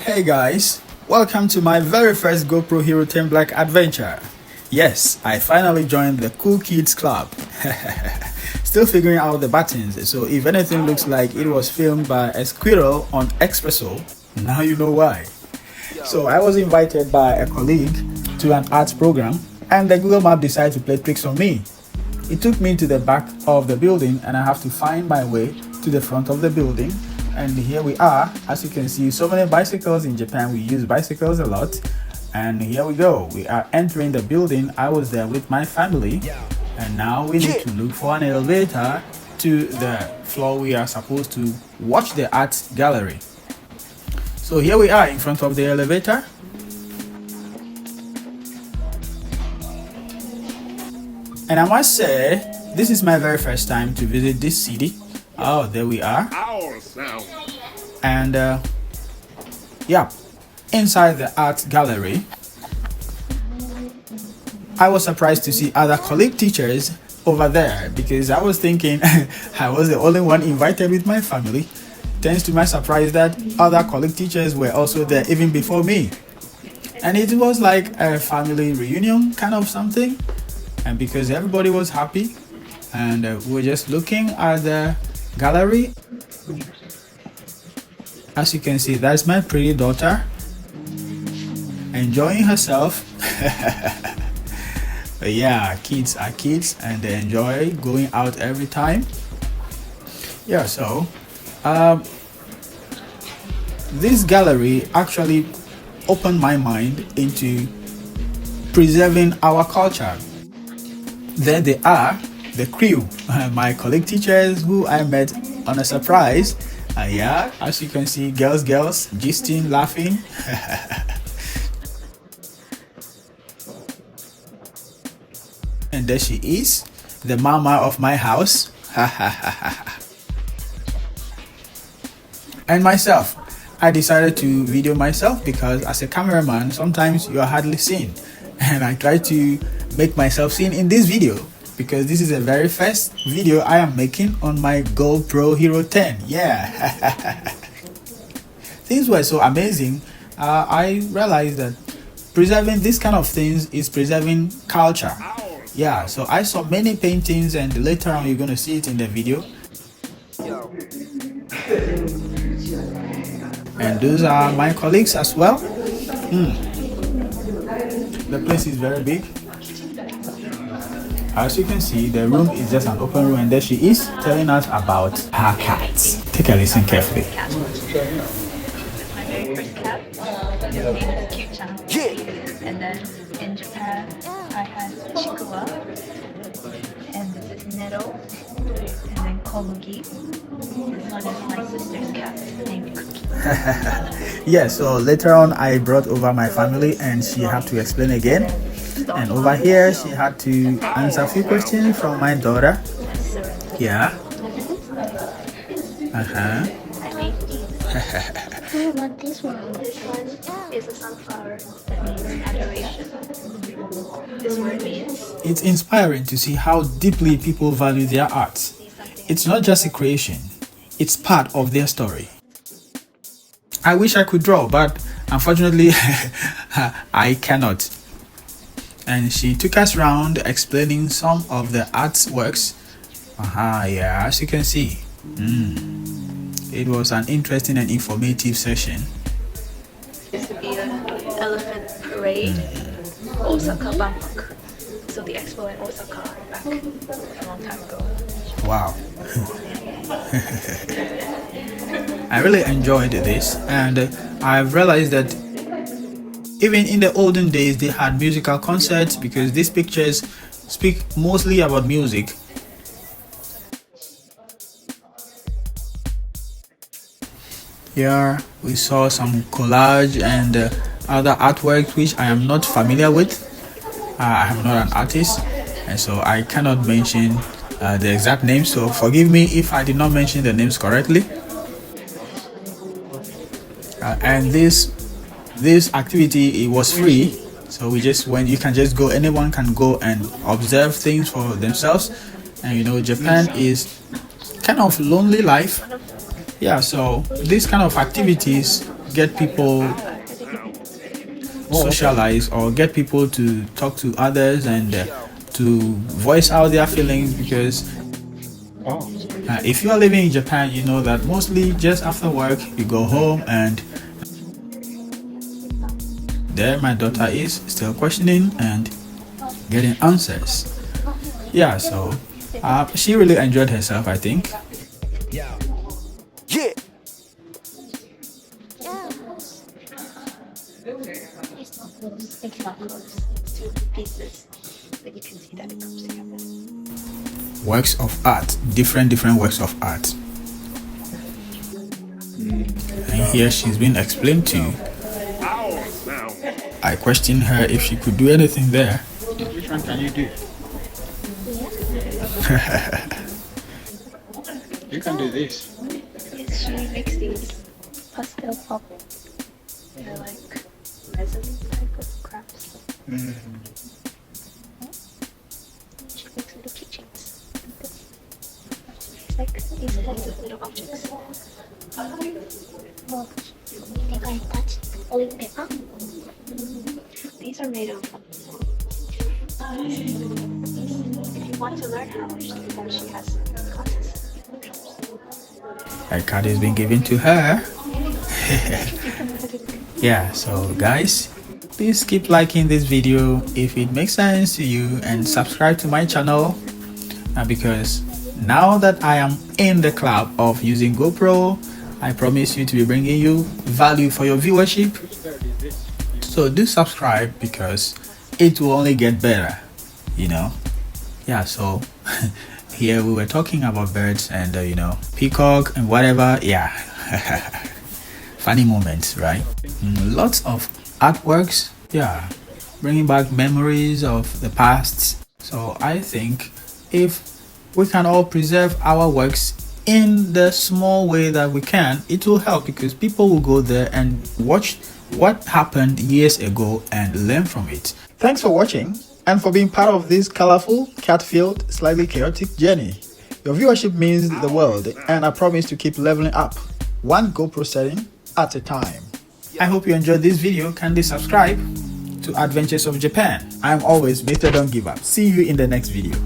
Hey guys, welcome to my very first GoPro Hero 10 Black adventure. Yes, I finally joined the cool kids club. Still figuring out the buttons, so if anything looks like it was filmed by a squirrel on espresso, now you know why. So I was invited by a colleague to an arts program, and the Google Map decided to play tricks on me. It took me to the back of the building, and I have to find my way to the front of the building. And here we are. As you can see, so many bicycles. In Japan we use bicycles a lot, and here we go. We are entering the building. I was there with my family, and now we need to look for an elevator to the floor we are supposed to watch the art gallery. So here we are in front of the elevator. And I must say, this is my very first time to visit this city. Oh, there we are. And yeah, inside the art gallery, I was surprised to see other colleague teachers over there, because I was thinking I was the only one invited with my family. Thanks to my surprise that other colleague teachers were also there even before me. And it was like a family reunion kind of something. And because everybody was happy, and we were just looking at the gallery. As you can see, that's my pretty daughter enjoying herself. But yeah, kids are kids and they enjoy going out every time. Yeah, so this gallery actually opened my mind into preserving our culture. There they are, the crew, my colleague teachers who I met on a surprise. Yeah, as you can see, girls, gisting, laughing. And there she is, the mama of my house. And myself, I decided to video myself because as a cameraman, sometimes you are hardly seen. And I try to make myself seen in this video, because this is the very first video I am making on my GoPro Hero 10. Yeah. Things were so amazing. I realized that preserving this kind of things is preserving culture. Yeah, so I saw many paintings, and later on you're going to see it in the video. And those are my colleagues as well. The place is very big. As you can see, the room is just an open room, and there she is telling us about her cats. Take a listen carefully. My very first cat. His name is Cute-chan. And then in Japan, I had Chikuwa, and this is Neto, and then Komugi. This one is my sister's cat named Cookie. Yeah, so later on I brought over my family, and she had to explain again. And over here she had to answer a few questions from my daughter. Yeah. I made these. What about this one? This one is a sunflower that means adoration. This word means It's inspiring to see how deeply people value their art. It's not just a creation, it's part of their story. I wish I could draw, but unfortunately I cannot. And she took us around explaining some of the artworks. Yeah, as you can see. It was an interesting and informative session. There used to be an elephant parade, Osaka, Bangkok. So the expo in Osaka back a long time ago. Wow. I really enjoyed this, and I've realized that even in the olden days they had musical concerts, because these pictures speak mostly about music. Here we saw some collage and other artwork which I am not familiar with. I am not an artist, and so I cannot mention the exact names, so forgive me if I did not mention the names correctly. And this activity, it was free, so we just went. You can just go, anyone can go and observe things for themselves. And you know, Japan is kind of lonely life. Yeah, so these kind of activities get people socialize or get people to talk to others and to voice out their feelings, because if you are living in Japan, you know that mostly just after work you go home, and there my daughter is still questioning and getting answers. Yeah, so she really enjoyed herself, I think. Yeah. It's not close. It's two pieces, but you can see that it comes together. Works of art, different works of art. And here she's been explained to. I questioned her if she could do anything there. Which one can you do? You can do this. Yes, she makes these pastel pop. They're like resin type of crafts. She makes little keychains. It's like these kinds of little objects. Well, think I touched oil paper. These are made of. If you want to learn how, then she has classes. A card has been given to her. Yeah, so guys, please keep liking this video if it makes sense to you, and subscribe to my channel, because now that I am in the club of using GoPro, I promise you to be bringing you value for your viewership. So do subscribe, because it will only get better, you know. Yeah, so here we were talking about birds and you know, peacock and whatever. Yeah. Funny moments, right? Lots of artworks, yeah, bringing back memories of the past. So I think if we can all preserve our works in the small way that we can, it will help, because people will go there and watch what happened years ago and learn from it. Thanks for watching and for being part of this colorful, cat-filled, slightly chaotic journey. Your viewership means the world, and I promise to keep leveling up, one GoPro setting at a time. I hope you enjoyed this video. Kindly subscribe to Adventures of Japan. I'm always Mr. Don't Give Up. See you in the next video.